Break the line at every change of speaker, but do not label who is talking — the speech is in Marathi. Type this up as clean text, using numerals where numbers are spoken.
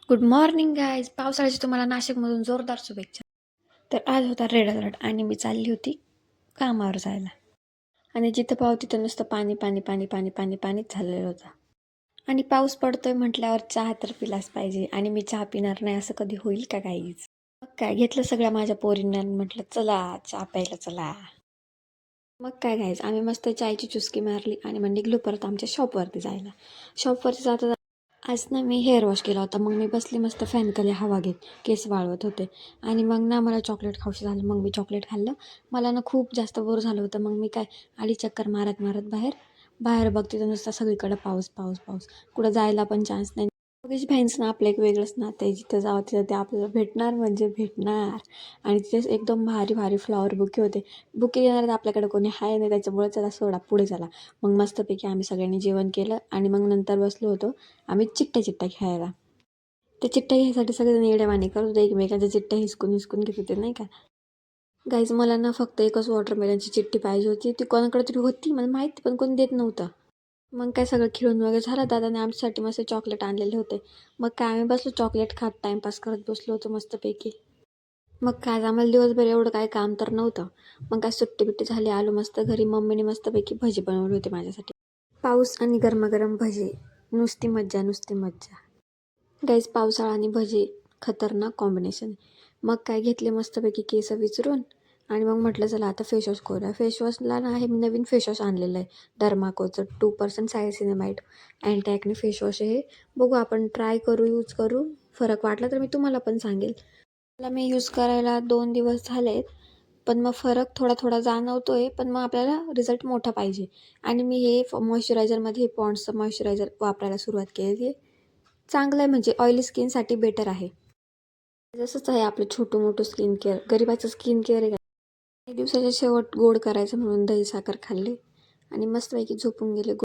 Good morning guys. पावसाळ्याची तुम्हाला नाशिकमधून जोरदार शुभेच्छा. तर आज होता रेड अलर्ट आणि मी चालली होती कामावर जायला. आणि जिथं पाहू तिथं नुसतं पाणी पाणी पाणी पाणी पाणी पाणीच झालेलं होतं. आणि पाऊस पडतोय म्हटल्यावर चहा तर पिलाच पाहिजे. आणि मी चहा पिणार नाही असं कधी होईल का गाईज? मग काय घेतलं सगळ्या माझ्या पोरींना आणि म्हटलं चला चहा प्यायला चला. मग काय गाईज, आम्ही मस्त चायची चुस्की मारली आणि मग निघलो परत आमच्या शॉपवरती जायला. शॉपवरती जाता आज ना मी हेअर वॉश केला होता. मग मी बसली मस्त फॅनखाली हवा घेत, केस वाळवत होते. आणि मग ना मला चॉकलेट खाऊशी झालं. मग मी चॉकलेट खाल्लं. मला ना खूप जास्त बोर झालं होतं. मग मी काय आली चक्कर मारत मारत बाहेर बाहेर बघते तर नुसता सगळीकडे पाऊस पाऊस पाऊस. कुठं जायला पण चान्स नाही. दोघीच फॅन्स ना आपलं एक वेगळंच नातं आहे. जिथं जावं तिथं ते आपल्याला भेटणार म्हणजे भेटणार. आणि तिथेच एकदम भारी भारी फ्लॉवर बुके होते. बुके घेणार तर आपल्याकडे कोणी आहे नाही, त्याच्यामुळे चला सोडा पुढे चला. मग मस्तपैकी आम्ही सगळ्यांनी जेवण केलं आणि मग नंतर बसलो होतो आम्ही चिट्ट्या खेळायला. ते चिट्ट्या घ्यायसाठी सगळेजण येड्यावानी करत होते, एकमेकांच्या चिट्ट्या हिसकून हिसकून घेत होते नाही का. गाईज मला ना फक्त एकच वॉटरमेलनची चिट्टी पाहिजे होती. ती कोणाकडे तरी होती मला माहिती, पण कोणी देत नव्हतं. मग काय सगळं खेळून वगैरे झालं. दादाने आमच्यासाठी मस्त चॉकलेट आणलेले होते. मग काय आम्ही बसलो चॉकलेट खात टाइमपास करत बसलो होतो मस्तपैकी. मग काय आम्हाला दिवसभर एवढं काय काम तर नव्हतं. मग काय सुट्टी बिट्टी झाली, आलो मस्त घरी. मम्मीने मस्तपैकी भजी बनवली होती माझ्यासाठी. पाऊस आणि गरमागरम भजी, नुसती मज्जा नुसती मज्जा. गाईज पावसाळा आणि भजी खतरनाक कॉम्बिनेशन. मग काय घेतले मस्तपैकी केस विचरून आणि मग म्हटलं चला आता फेसवॉश करूया. फेसवॉशला ना हे नवीन फेसवॉश आणलेलं आहे डर्माकोचं 2% सायसिनामाईड अँटी ॲक्ने फेसवॉश आहे हे. बघू आपण ट्राय करू, यूज करू. फरक वाटला तर मी तुम्हाला पण सांगेल. मला मी यूज करायला 2 दिवस झालेत. पण मग फरक थोडा थोडा जाणवतोय, पण मग आपल्याला रिझल्ट मोठा पाहिजे. आणि मी हे मॉइश्चरायझरमध्ये पॉन्ड्सचं मॉइश्चरायझर वापरायला सुरुवात केली आहे. चांगलं आहे म्हणजे ऑइली स्किनसाठी बेटर आहे. जसंच आहे आपलं छोटं मोठं स्किन केअर, गरिबाचं स्किन केअर आहे. दिवसाच्या शेवट गोड करायचं म्हणून दही साखर खाल्ली आणि मस्तपैकी झोपून गेले.